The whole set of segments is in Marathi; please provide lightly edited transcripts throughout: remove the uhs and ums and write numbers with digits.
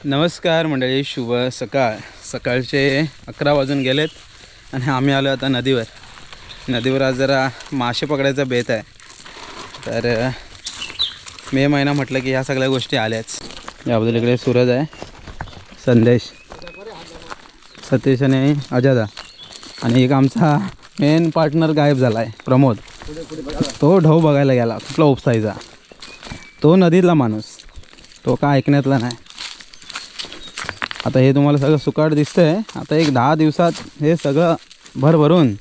नमस्कार मंडळी, शुभ सकाळ. सकाळचे 11 वाजून गेलेत आणि आम्ही आलो आता नदीवर आज जरा मासे पकडायचा बेत आहे. तर मे महिना म्हटलं की ह्या सगळ्या गोष्टी आल्याच. याबद्दल इकडे सूरज आहे, संदेश, सतीश आणि अजादा आणि एक आमचा मेन पार्टनर गायब झाला आहे, प्रमोद. तो ढव बघायला गेला, कुठला उपसायचा. तो नदीतला माणूस, तो का ऐकण्यातला नाही. आता हे तुम्हाला सगळं सुकाट दिसतंय. आता एक 10 दिवसात हे सगळं भरभरून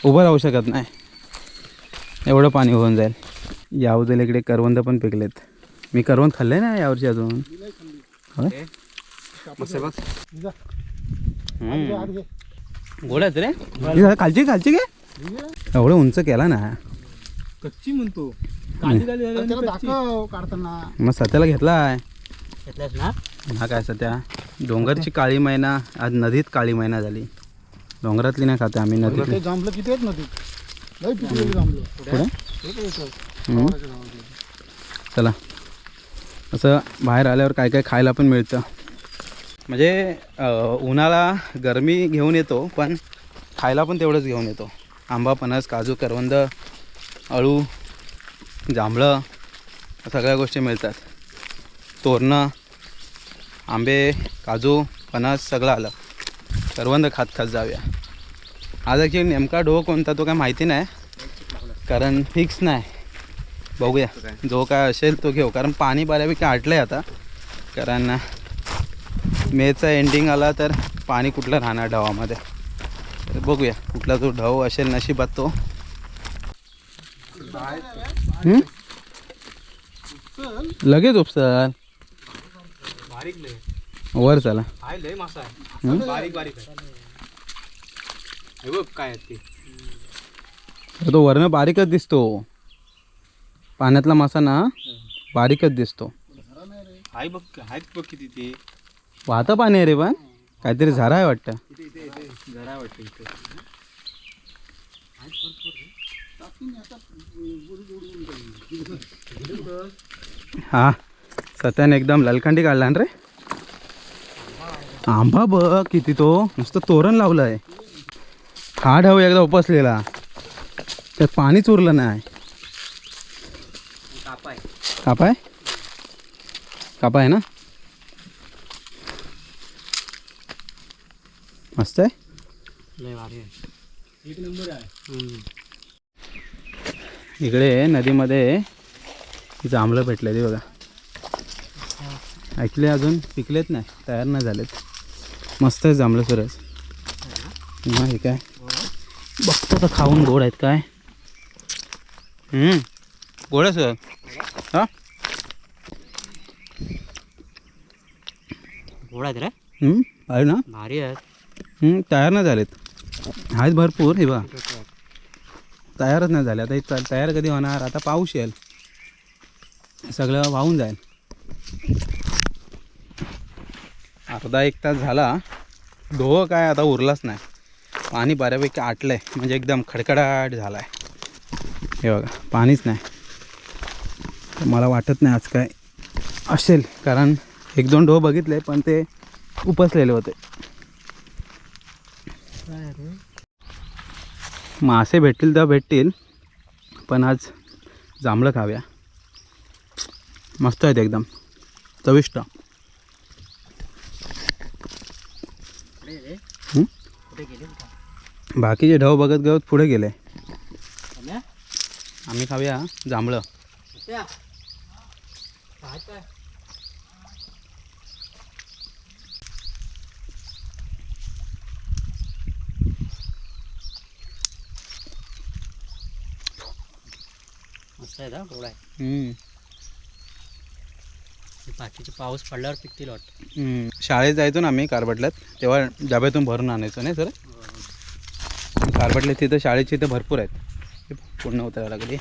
उभं राहू शकत नाही, एवढं पाणी होऊन जाईल. यावद्दल इकडे करवंद पण पिकलेत. मी करवंद खाल्ले ना यावर्षी अजून. गोड्याच रे, खालची खालची घे. एवढं उंच केला ना, कच्ची म्हणतो. मग सत्याला घेतलाय ना. हा काय सत्या, डोंगरची काळी मैना आज नदीत काळी मैना झाली. डोंगरातली नाही खाते आम्ही, नदीतली. जांभलं किती आहेत नदीत, लई पिकलेली जांभलं. चला, असं बाहेर आल्यावर काय काय खायला पण मिळतं. म्हणजे उन्हाळा गरमी घेऊन येतो, पण खायला पण तेवढंच घेऊन येतो. आंबा, फणस, काजू, करवंद, अळू, जांभळं सगळ्या गोष्टी मिळतात. तोरणं, आंबे, काजू, फणस सगळं आलं. करवंद खात खात जाऊया. आज ॲक्च्युली नेमका ढो कोणता तो काय माहिती नाही, कारण फिक्स नाही. बघूया, जो काय असेल तो घेऊ. कारण पाणी बऱ्यापैकी आटलं आहे आता, कारण मेचा एंडिंग आला तर पाणी कुठलं राहणार ढवामध्ये. तर बघूया कुठला तो ढव असेल नशिबात तो. लगेच उपसल वर. चला, लय मासा आहे, बारीक बारीक आहे. हे बघ काय आहे ते. तो वरनं बारीकच दिसतो. पाण्यातला मासा ना बारीकच दिसतो. हाय बघ, आहेत बघ किती ते. वाहतं पाणी आहे रे, पण काहीतरी झरा आहे वाटतं. जरा वाटतं इथे. हा, सत्याने एकदम ललखंडी काढला ना रे. आंबा बघ किती, तो नुसतं तोरण लावलं आहे. हा ढव एकदा उपसलेला, त्यात पाणीच उरलं नाही. कापाय कापाय ना, मस्त आहे. लय भारी आहे, एक नंबर आहे. इकडे नदीमध्ये जांभळं भेटले ते बघा. ॲक्च्युली अजून पिकलेत नाही, तयार नाही झालेत. मस्त आहे जांभळं सुरज. हे काय बघतो तर खाऊन गोड आहेत काय. गोड आहे सर. हां, गोड आहेत रे. आहे ना, भारी आहेत. तयार नाही झालेत. आहेत भरपूर. हे बघा तयारच नाही झाले. आता हे तयार कधी होणार. आता पाऊस येईल, सगळं वाहून जाईल. अर्धा 1 तास झाला, ढोह काय आता उरलाच नाही. पाणी बऱ्यापैकी आटलं आहे, म्हणजे एकदम खडखडाट झाला आहे. हे बघा पाणीच नाही. तर मला वाटत नाही आज काय असेल, कारण 1-2 ढोह बघितले पण ते उपसलेले होते. मासे भेटतील तर भेटतील, पण आज जांभळं खाव्या. मस्त आहेत, एकदम चविष्ट. बाकीचे ढव बघत गवत पुढे गेले. आम्ही खाऊया जांभळं. मस्त आहे ना, गोड आहे. बाकीचे पाऊस पडल्यावर पिकतील वाटतं. शाळेत जायचो ना आम्ही कारबटल्यात, तेव्हा डब्यातून भरून आणायचो नाही सर. कारबटले तिथं शाळेची इथं भरपूर आहेत. पूर्ण उतरायला लागली.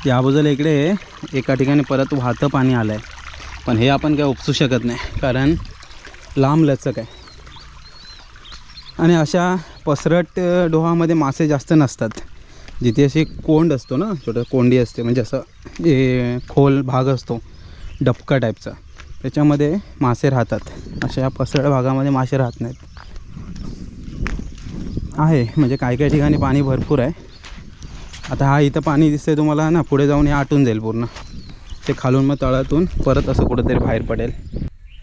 या बाजूला इकडे एका ठिकाणी परत वाहतं पाणी आलं आहे, पण हे आपण काय उपसू शकत नाही, कारण लांब लचक आहे. आणि अशा पसरट डोहामध्ये मासे जास्त नसतात. जिथे अशी कोंड असतो ना, छोटं कोंडी असते, म्हणजे असं खोल भाग असतो डबका टाईपचा, त्याच्यामध्ये मासे राहतात. अशा पसरट भागामध्ये मासे राहत नाहीत. आहे म्हणजे काही काही ठिकाणी पाणी भरपूर आहे. आता हा इथं पाणी दिसतंय तुम्हाला ना, पुढे जाऊन हे आटून जाईल पूर्ण. ते खालून मग तळातून परत असं कुठंतरी बाहेर पडेल.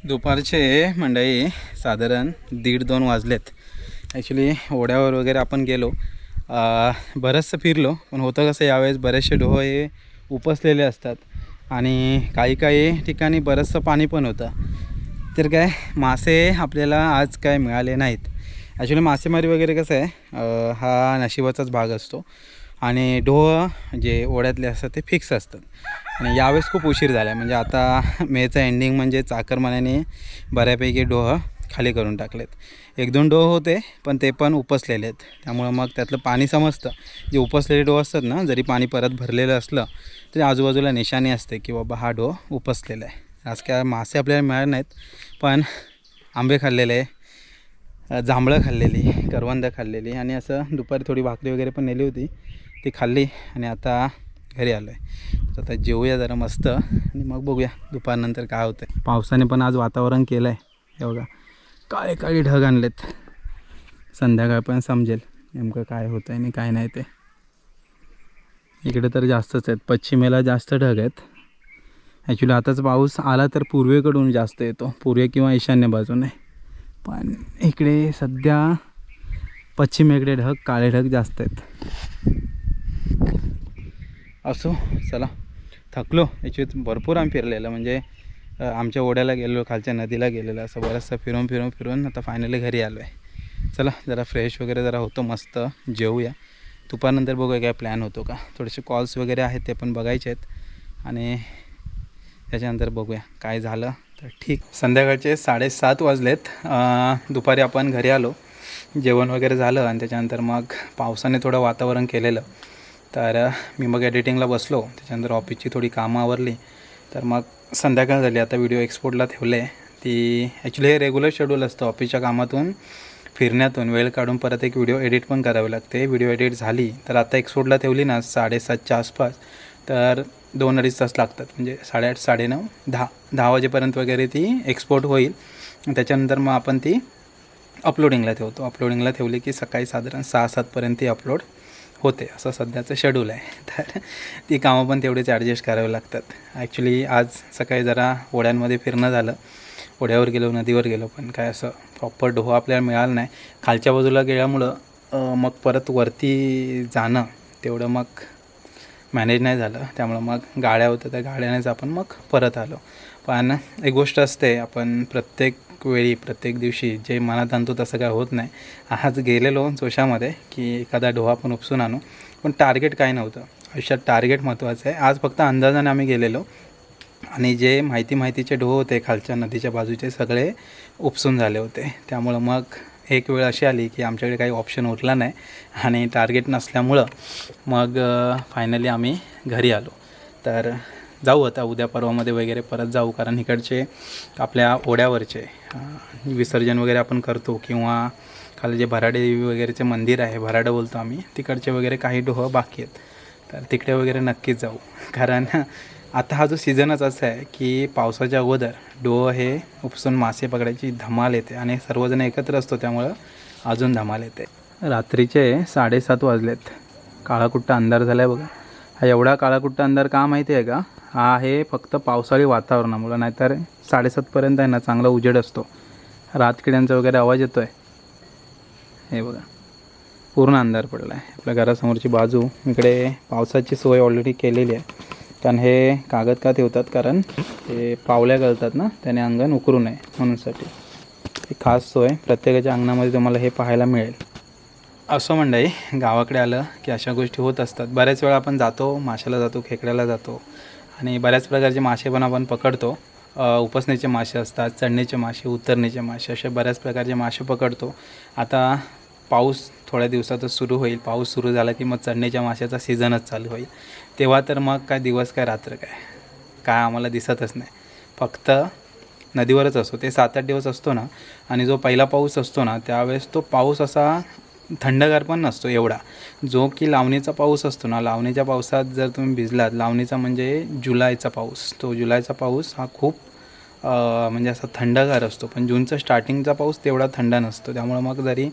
दुपारचे मंडळी साधारण 1:30-2 वाजलेत. ॲक्च्युली ओढ्यावर वगैरे आपण गेलो, बरंचसं फिरलो, पण होतं कसं यावेळेस बरेचसे डोह हे उपसलेले असतात आणि काही काही ठिकाणी बरंचसं पाणी पण होतं. तर काय मासे आपल्याला आज काय मिळाले नाहीत. ॲक्च्युली मासेमारी वगैरे कसं आहे, हा नशिबाचाच भाग असतो आणि डोह जे ओढ्यातले असतात ते फिक्स असतात. आणि यावेळेस खूप उशीर झाला आहे, म्हणजे आता मेचं एंडिंग म्हणजे चाकरमान्याने बऱ्यापैकी डोह खाली करून टाकलेत. 1-2 डोह होते पण ते पण उपसलेले आहेत. त्यामुळं मग त्यातलं पाणी समजतं. जे उपसलेले डोह असतात ना, जरी पाणी परत भरलेलं असलं तरी आजूबाजूला निशाणी असते की बाबा हा डोह उपसलेला आहे. आज काय मासे आपल्याला मिळाले नाहीत, पण आंबे खाल्लेले, जांभळं खाल्लेली, करवंदं खाल्लेली आणि असं दुपारी थोडी भाकरी वगैरे पण नेली होती, ती खाल्ली आणि आता घरी आलो आहे. तर आता जेवूया जरा मस्त आणि मग बघूया दुपारनंतर काय होतं आहे. पावसाने पण आज वातावरण केलं आहे. हे बघा काळे काळे ढग आणलेत. संध्याकाळ पण समजेल नेमकं काय होतं आहे आणि काय नाही ते. इकडे तर जास्तच आहेत, पश्चिमेला जास्त ढग आहेत. ॲक्च्युली आताच पाऊस आला तर पूर्वेकडून जास्त येतो, पूर्वे किंवा ईशान्य बाजूने. पण इकडे सध्या पश्चिमेकडे ढग, काळे ढग जास्त आहेत. असो चला, थकलो. ॲक्च्युली भरपूर आम्ही फिरलेलं, म्हणजे आमच्या ओढ्याला गेलो, खालच्या नदीला गेलेलं, असं बरंचसं फिरून आता फायनली घरी आलो आहे. चला जरा फ्रेश वगैरे जरा होतो, मस्त जेवूया. दुपारनंतर बघूया काय प्लॅन होतो का. थोडेसे कॉल्स वगैरे आहेत ते पण बघायचे आहेत आणि त्याच्यानंतर बघूया काय झालं तर ठीक. संध्याकाळचे 7:30 वाजलेत. दुपारी आपण घरी आलो, जेवण वगैरे झालं आणि त्याच्यानंतर मग पावसाने थोडं वातावरण केलेलं. तर मी मग एडिटिंगला बसलो. त्याच्यानंतर ऑफिसची थोडी कामं आवरली, तर मग संध्याकाळ झाली. आता व्हिडिओ एक्सपोर्टला ठेवले. ती ॲक्च्युली हे रेग्युलर शेड्यूल असतं. ऑफिसच्या कामातून फिरण्यातून वेळ काढून परत एक व्हिडिओ एडिट पण करावी लागते. व्हिडिओ एडिट झाली तर आता एक्सपोर्टला ठेवली ना 7:30च्या आसपास, तर 2-2.5 तास लागतात. म्हणजे 8:30, 9:30, 10 वाजेपर्यंत वगैरे ती एक्सपोर्ट होईल. त्याच्यानंतर मग आपण ती अपलोडिंगला ठेवतो. अपलोडिंगला ठेवली की सकाळी साधारण 6-7पर्यंत ती अपलोड होते, असं सध्याचं शेड्यूल आहे. तर ती कामं पण तेवढेच ॲडजस्ट करावे लागतात. ॲक्च्युली आज सकाळी जरा ओढ्यांमध्ये फिरणं झालं, ओढ्यावर गेलो, नदीवर गेलो, पण काय असं प्रॉपर डोह आपल्याला मिळालं नाही. खालच्या बाजूला गेल्यामुळं मग परत वरती जाणं तेवढं मग मॅनेज नाही झालं. त्यामुळं मग गाड्या होत्या, त्या गाड्यानेच आपण मग परत आलो. पण एक गोष्ट असते, आपण प्रत्येक वेळी प्रत्येक दिवशी जे मनात आणतो तसं काय होत नाही. आज गेलेलो जोशामध्ये की एखादा डोहा आपण उपसून आणू, पण टार्गेट काय नव्हतं. आयुष्यात टार्गेट महत्त्वाचं आहे. आज फक्त अंदाजाने आम्ही गेलेलो आणि जे माहितीचे डोह होते खालच्या नदीच्या बाजूचे सगळे उपसून झाले होते. त्यामुळं मग एक वेळ अशी आली की आमच्याकडे काही ऑप्शन उरला नाही आणि टार्गेट नसल्यामुळं मग फायनली आम्ही घरी आलो. तर जाऊ आता उद्या परवामध्ये वगैरे परत जाऊ, कारण इकडचे आपल्या ओढ्यावरचे विसर्जन वगैरे आपण करतो किंवा खाली जे भराडे देवी वगैरेचे मंदिर आहे, भराडं बोलतो आम्ही, तिकडचे वगैरे काही डोह बाकी आहेत. तर तिकडे वगैरे नक्कीच जाऊ, कारण आता हा जो सीझनच असा आहे की पावसाच्या अगोदर डोह हे उपसून मासे पकडायची धमाल येते आणि सर्वजण एकत्र असतो, त्यामुळं अजून धमाल येते. रात्रीचे 7:30 वाजलेत. काळाकुट्टा अंधार झाला आहे बघा. हा एवढा काळाकुट्टा अंधार का माहिती आहे का? हा आहे फक्त पावसाळी वातावरणामुळं, नाहीतर 7:30पर्यंत आहे ना चांगला उजेड असतो. रातकिड्यांचा वगैरे आवाज येतो आहे. हे बघा पूर्ण अंधार पडला आहे. आपल्या घरासमोरची बाजू इकडे पावसाची सोय ऑलरेडी केलेली आहे, कारण हे कागद का ठेवतात, कारण ते पावल्या गळतात ना, त्याने अंगण उकरू नये म्हणूनसाठी ही खास सोय प्रत्येकाच्या अंगणामध्ये तुम्हाला हे पाहायला मिळेल. असं मंडळी, गावाकडे आलं की अशा गोष्टी होत असतात. बऱ्याच वेळा आपण जातो, माशाला जातो, खेकड्याला जातो आणि बऱ्याच प्रकारचे मासे पण आपण पकडतो. उपसण्याचे मासे असतात, चढणीचे मासे, उतरणीचे मासे, असे बऱ्याच प्रकारचे मासे पकडतो. आता पाऊस थोड्या दिवसातच सुरू होईल. पाऊस सुरू झाला की मग चढणीच्या माशाचा सीझनच चालू होईल. तेव्हा तर मग काय दिवस काय रात्र काय आम्हाला दिसतच नाही. फक्त नदीवरच असतो. ते 7-8 दिवस असतो ना, आणि जो पहिला पाऊस असतो ना त्यावेळेस तो पाऊस असा थंडगार पण नसतो एवढा, जो की लावणीचा पाऊस असतो ना. लावणीच्या पावसात जर तुम्ही भिजलात, लावणीचा म्हणजे जुलैचा पाऊस, तो जुलैचा पाऊस हा खूप म्हणजे असा थंडगार असतो. पण जूनचा स्टार्टिंगचा पाऊस तेवढा थंड नसतो. त्यामुळं मग जरी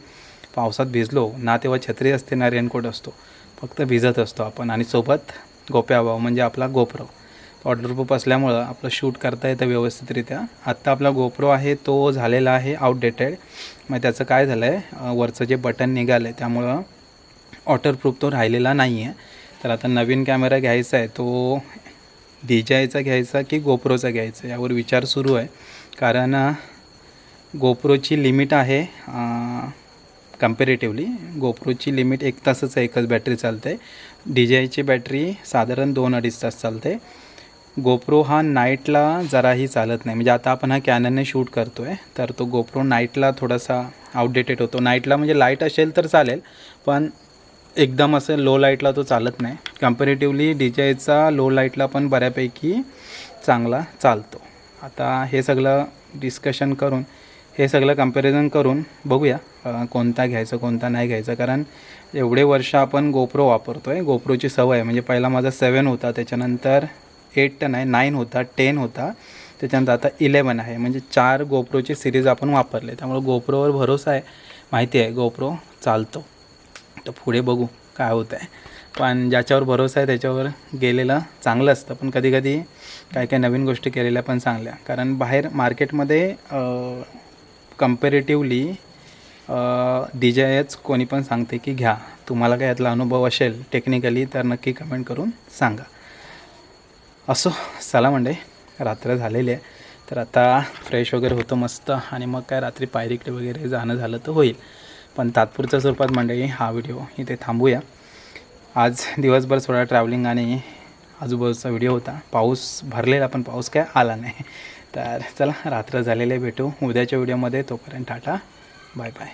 पावसात भिजलो ना, तेव्हा छत्री असते ना रेनकोट असतो, फक्त भिजत असतो आपण. आणि सोबत गोप्या भाव म्हणजे आपला गोप्रो वॉटरप्रूफ असल्यामुळं आपलं शूट करता येतं व्यवस्थितरित्या. आत्ता आपला गोप्रो आहे तो झालेला आहे आउटडेटेड. मग त्याचं काय झालं आहे, वरचं जे बटन निघालं आहे त्यामुळं वॉटरप्रूफ तो राहिलेला नाही आहे. तर आता नवीन कॅमेरा घ्यायचा आहे, तो DJIचा घ्यायचा की गोप्रोचा घ्यायचा यावर विचार सुरू आहे. कारण गोप्रोची लिमिट आहे कम्पॅरेटिव्हली गोप्रोची लिमिट 1 तासच आहे, एकच बॅटरी चालते. DJIची बॅटरी साधारण 2-2.5 तास चालते. गोप्रो हा नाईटला जराही चालत नाही. म्हणजे आता आपण हा कॅननने शूट करतो आहे, तर तो गोप्रो नाईटला थोडासा आउटडेटेड होतो. नाईटला म्हणजे लाईट असेल तर चालेल, पण एकदम असं लो लाईटला तो चालत नाही. कम्पॅरेटिव्हली DJIचा लो लाईटला पण बऱ्यापैकी चांगला चालतो. आता हे सगळं डिस्कशन करून, हे सगळं कंपॅरिझन करून बघूया कोणता घ्यायचं कोणता नाही घ्यायचं. कारण एवढे वर्ष आपण गोप्रो वापरतो आहे, गोप्रोची सवय आहे. म्हणजे पहिला माझा 7 होता, त्याच्यानंतर 9 होता, 10 होता, त्याच्यानंतर आता 11 आहे. म्हणजे 4 गोप्रोची सिरीज आपण वापरले. त्यामुळे गोप्रोवर भरोसा आहे, माहिती आहे गोप्रो चालतो. तर पुढे बघू काय होतं आहे. पण ज्याच्यावर भरोसा आहे त्याच्यावर गेलेलं चांगलं असतं. पण कधीकधी काय काय नवीन गोष्टी केलेल्या पण चांगल्या. कारण बाहेर मार्केटमध्ये कम्पॅरेटिव्हली DJIच कोणी पण सांगते की घ्या. तुम्हाला काय यातला अनुभव असेल टेक्निकली तर नक्की कमेंट करून सांगा. असो, चला म्हणजे रात्र झालेली आहे, तर आता फ्रेश वगैरे होतं मस्त, आणि मग काय रात्री पायरीकडे वगैरे जाणं झालं तर होईल. पण तात्पुरत्या स्वरूपात मंडळी हा व्हिडिओ इथे थांबूया. आज दिवसभर थोडा ट्रॅव्हलिंग आणि आजूबाजूचा व्हिडिओ होता. पाऊस भरलेला पण पाऊस काय आला नाही. तर चला, रात्र झालेले, भेटू उद्याच्या व्हिडिओमध्ये. तोपर्यंत टाटा, बाय बाय.